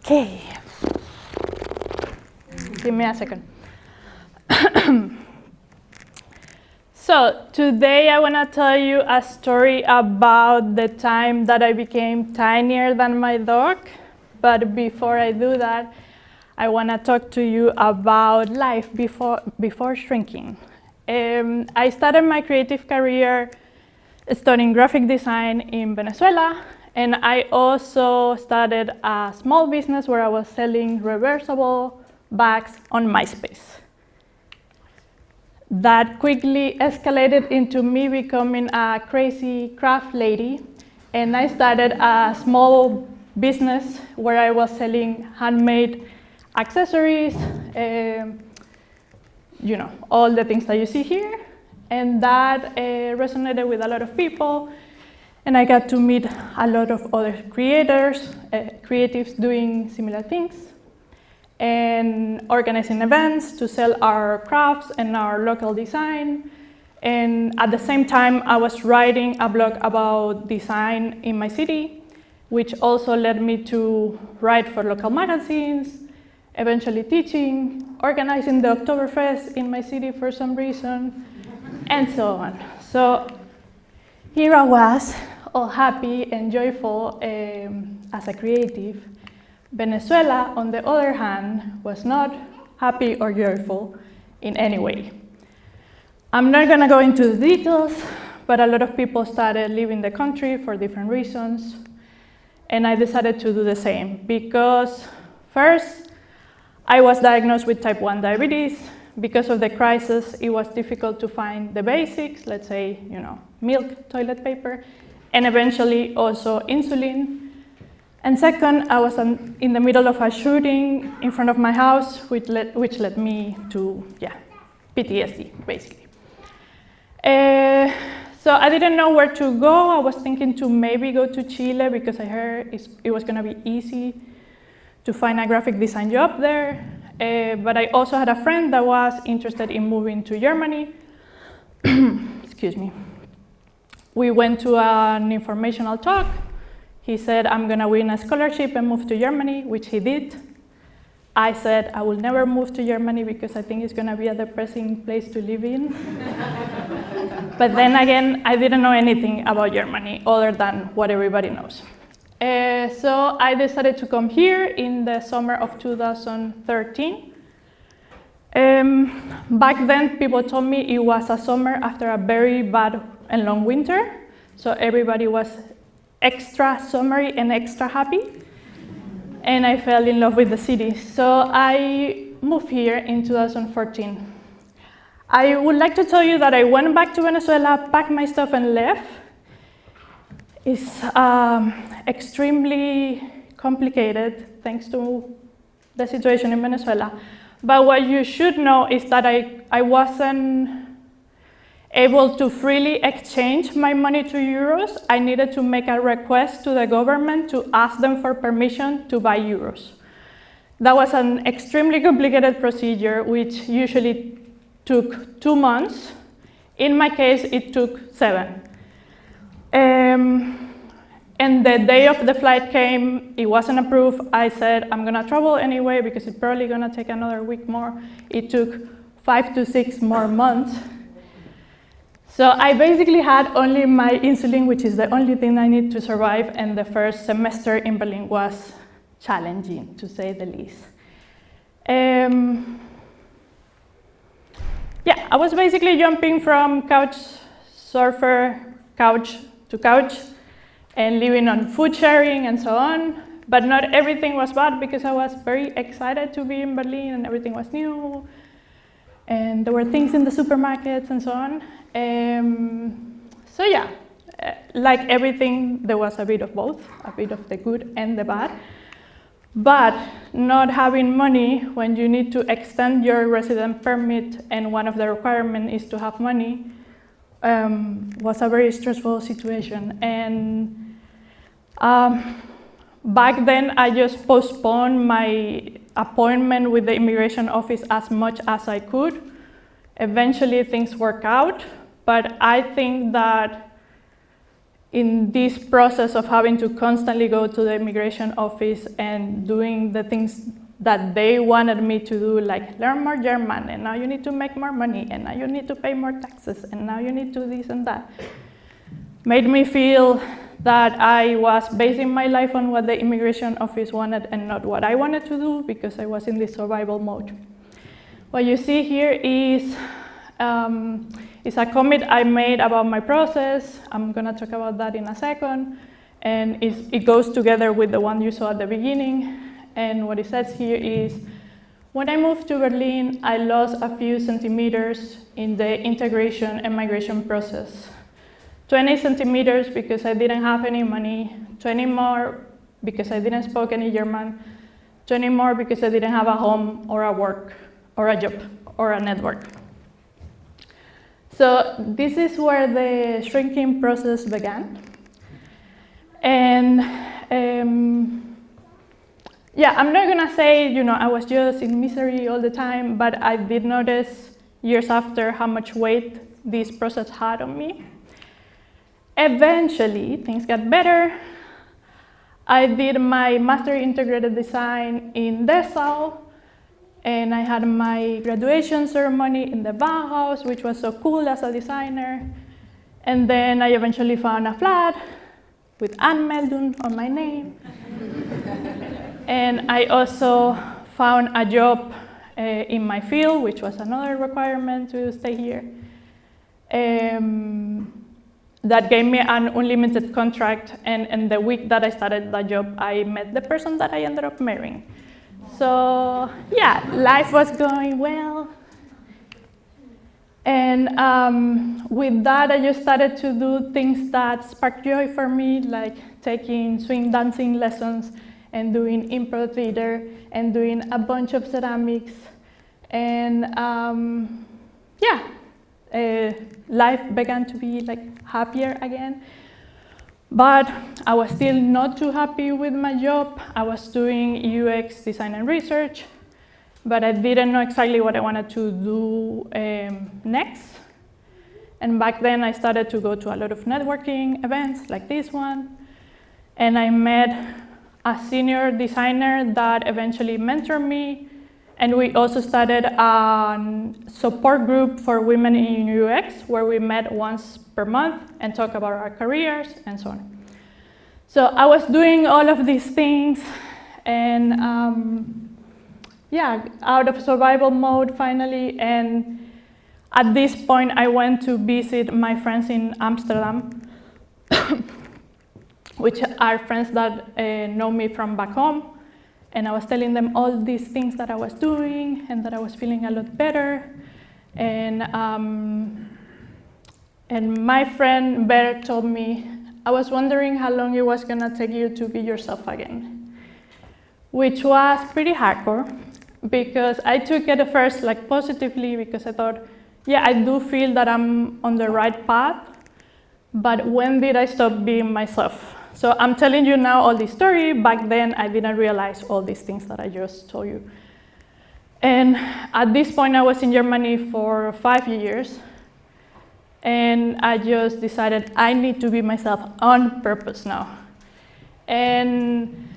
Okay. Give me a second. So today I want to tell you a story about the time that I became tinier than my dog. But before I do that, I want to talk to you about life before shrinking. I started my creative career studying graphic design in Venezuela, and I also started a small business where I was selling reversible bags on MySpace. That quickly escalated into me becoming a crazy craft lady, and I started a small business where I was selling handmade accessories, all the things that you see here, and that resonated with a lot of people, and I got to meet a lot of other creators, creatives doing similar things, and organizing events to sell our crafts and our local design. And at the same time, I was writing a blog about design in my city, which also led me to write for local magazines, eventually teaching, organizing the Oktoberfest in my city for some reason, and so on. So here I was, all happy and joyful as a creative. Venezuela, on the other hand, was not happy or joyful in any way. I'm not going to go into the details, but a lot of people started leaving the country for different reasons, and I decided to do the same because first, I was diagnosed with type 1 diabetes. Because of the crisis, it was difficult to find the basics, let's say, milk, toilet paper, and eventually also insulin. And second, I was in the middle of a shooting in front of my house, which led me to, PTSD, basically. So I didn't know where to go. I was thinking to maybe go to Chile because I heard it was going to be easy to find a graphic design job there. But I also had a friend that was interested in moving to Germany. Excuse me. We went to an informational talk. He said, I'm going to win a scholarship and move to Germany, which he did. I said, I will never move to Germany because I think it's going to be a depressing place to live in. But then again, I didn't know anything about Germany other than what everybody knows. So I decided to come here in the summer of 2013. Back then, people told me it was a summer after a very bad and long winter. So everybody was extra summery and extra happy. And I fell in love with the city. So I moved here in 2014. I would like to tell you that I went back to Venezuela, packed my stuff, and left. It's extremely complicated thanks to the situation in Venezuela. But what you should know is that I wasn't able to freely exchange my money to euros. I needed to make a request to the government to ask them for permission to buy euros. That was an extremely complicated procedure, which usually took 2 months. In my case, it took 7. And the day of the flight came, it wasn't approved. I said, I'm gonna travel anyway because it's probably gonna take another week more. It took 5 to 6 more months. So I basically had only my insulin, which is the only thing I need to survive, and the first semester in Berlin was challenging, to say the least. I was basically jumping from couch surfer, couch to couch, and living on food sharing and so on. But not everything was bad because I was very excited to be in Berlin and everything was new. And there were things in the supermarkets and so on. Like everything, there was a bit of both, a bit of the good and the bad. But not having money when you need to extend your resident permit and one of the requirements is to have money was a very stressful situation. And back then, I just postponed my appointment with the immigration office as much as I could. Eventually, things worked out, but I think that in this process of having to constantly go to the immigration office and doing the things that they wanted me to do, like learn more German, and now you need to make more money, and now you need to pay more taxes, and now you need to this and that, made me feel that I was basing my life on what the immigration office wanted and not what I wanted to do, because I was in this survival mode. What you see here is a commit I made about my process. I'm gonna talk about that in a second. And it goes together with the one you saw at the beginning. And what it says here is, when I moved to Berlin, I lost a few centimeters in the integration and migration process. 20 centimeters because I didn't have any money, 20 more because I didn't speak any German, 20 more because I didn't have a home or a work or a job or a network. So this is where the shrinking process began. And yeah, I'm not gonna say, I was just in misery all the time, but I did notice years after how much weight this process had on me. Eventually, things got better. I did my Master in Integrated Design in Dessau, and I had my graduation ceremony in the Bauhaus, which was so cool as a designer. And then I eventually found a flat with Anmeldung on my name. And I also found a job in my field, which was another requirement to stay here. That gave me an unlimited contract, and the week that I started that job, I met the person that I ended up marrying. So yeah, life was going well. And with that, I just started to do things that sparked joy for me, like taking swing dancing lessons and doing improv theater and doing a bunch of ceramics. And life began to be happier again. But I was still not too happy with my job. I was doing UX design and research, but I didn't know exactly what I wanted to do next. And back then I started to go to a lot of networking events like this one. And I met a senior designer that eventually mentored me. And we also started a support group for women in UX, where we met once per month and talked about our careers and so on. So I was doing all of these things, and out of survival mode finally. And at this point, I went to visit my friends in Amsterdam, which are friends that know me from back home. And I was telling them all these things that I was doing and that I was feeling a lot better. And my friend Vero told me, I was wondering how long it was gonna take you to be yourself again, which was pretty hardcore, because I took it at first positively, because I thought, yeah, I do feel that I'm on the right path, but when did I stop being myself? So I'm telling you now all this story. Back then, I didn't realize all these things that I just told you. And at this point, I was in Germany for 5 years. And I just decided I need to be myself on purpose now. And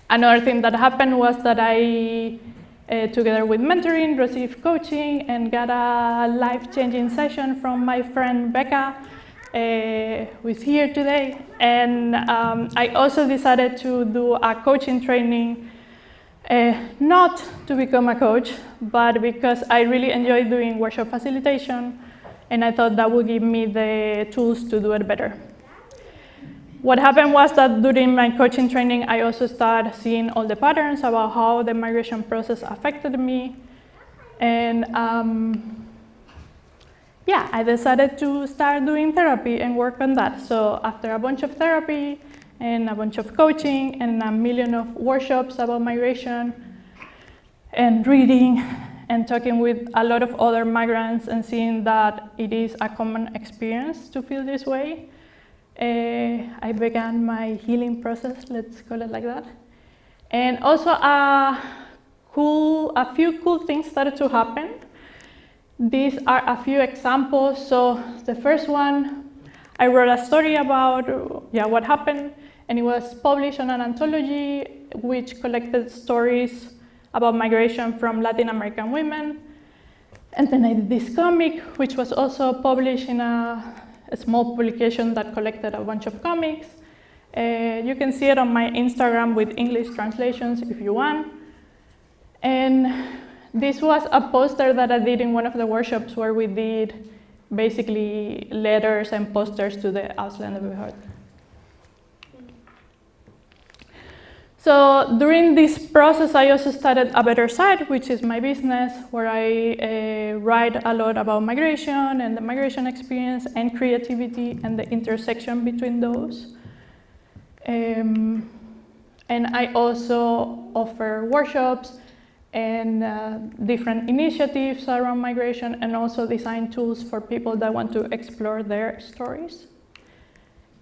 another thing that happened was that I, together with mentoring, received coaching and got a life-changing session from my friend Becca, who is here today. And I also decided to do a coaching training, not to become a coach, but because I really enjoy doing workshop facilitation, and I thought that would give me the tools to do it better. What happened was that during my coaching training, I also started seeing all the patterns about how the migration process affected me. And I decided to start doing therapy and work on that. So after a bunch of therapy and a bunch of coaching and a million of workshops about migration and reading and talking with a lot of other migrants and seeing that it is a common experience to feel this way, I began my healing process, let's call it like that. And also a few cool things started to happen. These are a few examples. So the first one, I wrote a story about what happened, and it was published on an anthology which collected stories about migration from Latin American women. And then I did this comic, which was also published in a small publication that collected a bunch of comics. You can see it on my Instagram with English translations if you want. And this was a poster that I did in one of the workshops where we did basically letters and posters to the Ausländerbehörde. So during this process, I also started A Better Side, which is my business, where I write a lot about migration and the migration experience and creativity and the intersection between those. And I also offer workshops and different initiatives around migration, and also design tools for people that want to explore their stories.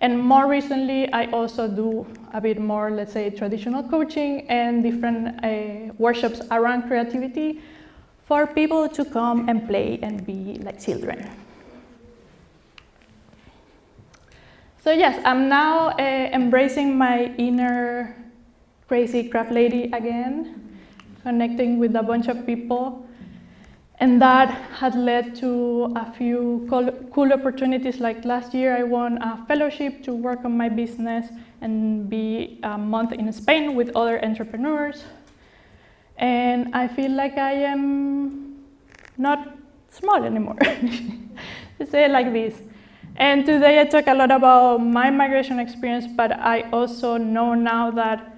And more recently, I also do a bit more, let's say, traditional coaching and different workshops around creativity for people to come and play and be like children. So yes, I'm now embracing my inner crazy craft lady again, connecting with a bunch of people. And that had led to a few cool opportunities. Like last year, I won a fellowship to work on my business and be a month in Spain with other entrepreneurs. And I feel like I am not small anymore, to say it like this. And today I talk a lot about my migration experience, but I also know now that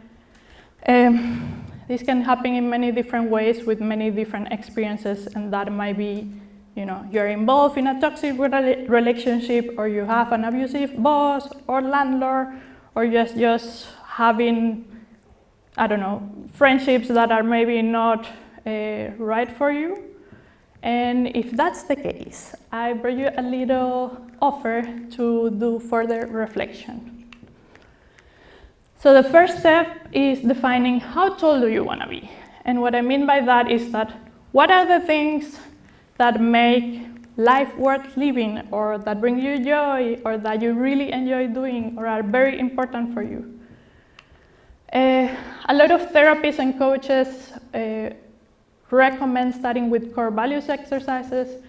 this can happen in many different ways with many different experiences, and that might be, you're involved in a toxic relationship, or you have an abusive boss or landlord, or just having, friendships that are maybe not right for you. And if that's the case, I bring you a little offer to do further reflection. So the first step is defining how tall do you want to be. And what I mean by that is that what are the things that make life worth living, or that bring you joy, or that you really enjoy doing, or are very important for you. A lot of therapists and coaches recommend starting with core values exercises.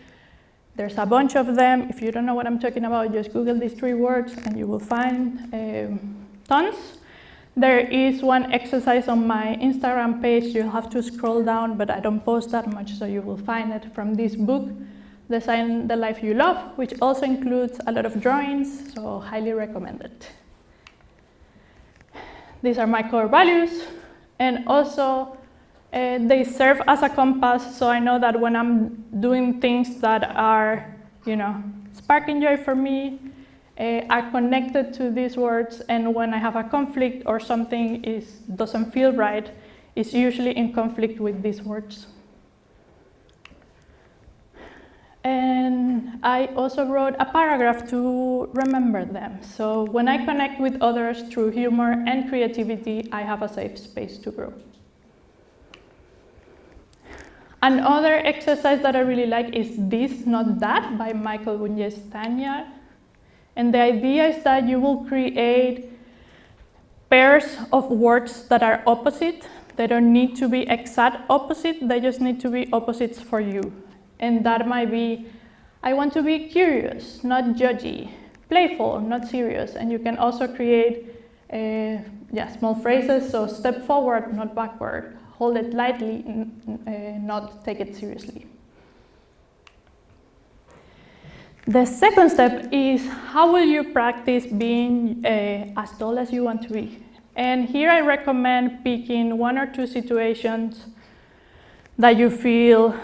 There's a bunch of them. If you don't know what I'm talking about, just Google these 3 words and you will find tons. There is one exercise on my Instagram page. You'll have to scroll down, but I don't post that much, so you will find it from this book, Design the Life You Love, which also includes a lot of drawings, so highly recommended. These are my core values, and also they serve as a compass, so I know that when I'm doing things that are, sparking joy for me, are connected to these words, and when I have a conflict or something doesn't feel right, it's usually in conflict with these words. And I also wrote a paragraph to remember them. So when I connect with others through humor and creativity, I have a safe space to grow. Another exercise that I really like is This, Not That by Michael Bunye-Stanyard. And the idea is that you will create pairs of words that are opposite. They don't need to be exact opposite, they just need to be opposites for you. And that might be, I want to be curious, not judgy, playful, not serious. And you can also create small phrases, so step forward, not backward, hold it lightly, not take it seriously. The second step is, how will you practice being as tall as you want to be? And here I recommend picking 1 or 2 situations that you feel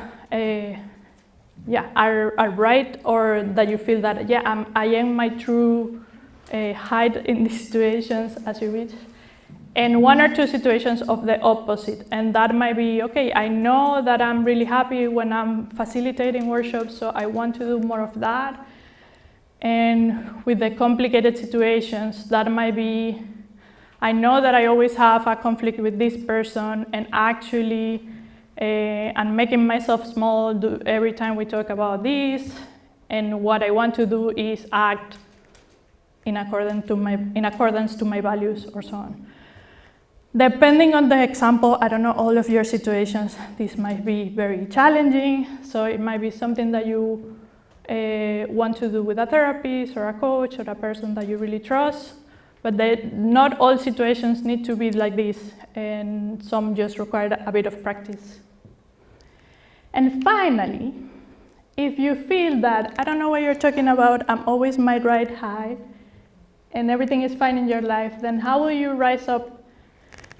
are right, or that you feel that, I am my true height in these situations as you wish. And 1 or 2 situations of the opposite. And that might be, okay, I know that I'm really happy when I'm facilitating workshops, so I want to do more of that. And with the complicated situations, that might be, I know that I always have a conflict with this person, and actually, I'm making myself small every time we talk about this. And what I want to do is act in accordance to my values or so on. Depending on the example, I don't know all of your situations, this might be very challenging, so it might be something that you want to do with a therapist or a coach or a person that you really trust, but not all situations need to be like this, and some just require a bit of practice. And finally, if you feel that, I don't know what you're talking about, I'm always my right high, and everything is fine in your life, then how will you rise up?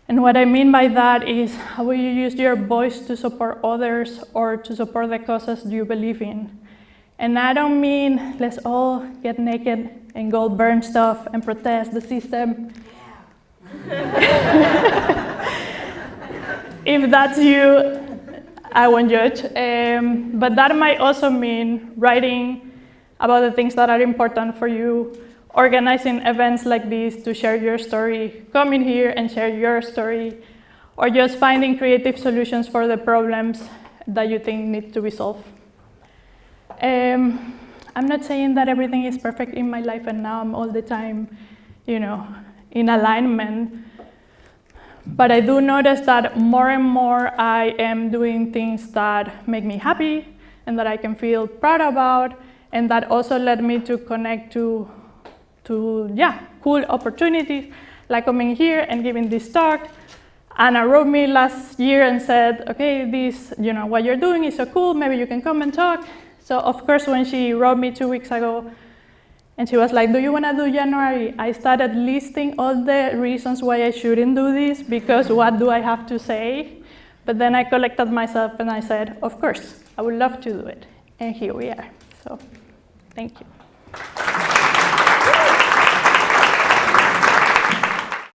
And what I mean by that is, how will you use your voice to support others or to support the causes you believe in? And I don't mean let's all get naked and go burn stuff and protest the system. Yeah. If that's you, I won't judge. But that might also mean writing about the things that are important for you, organizing events like this to share your story, coming here and share your story, or just finding creative solutions for the problems that you think need to be solved. I'm not saying that everything is perfect in my life and now I'm all the time, in alignment, but I do notice that more and more I am doing things that make me happy and that I can feel proud about, and that also led me to connect to cool opportunities, like coming here and giving this talk. Anna wrote me last year and said, okay, this, what you're doing is so cool, maybe you can come and talk. So of course, when she wrote me 2 weeks ago, and she was like, do you want to do January? I started listing all the reasons why I shouldn't do this, because what do I have to say? But then I collected myself and I said, of course, I would love to do it. And here we are. So thank you.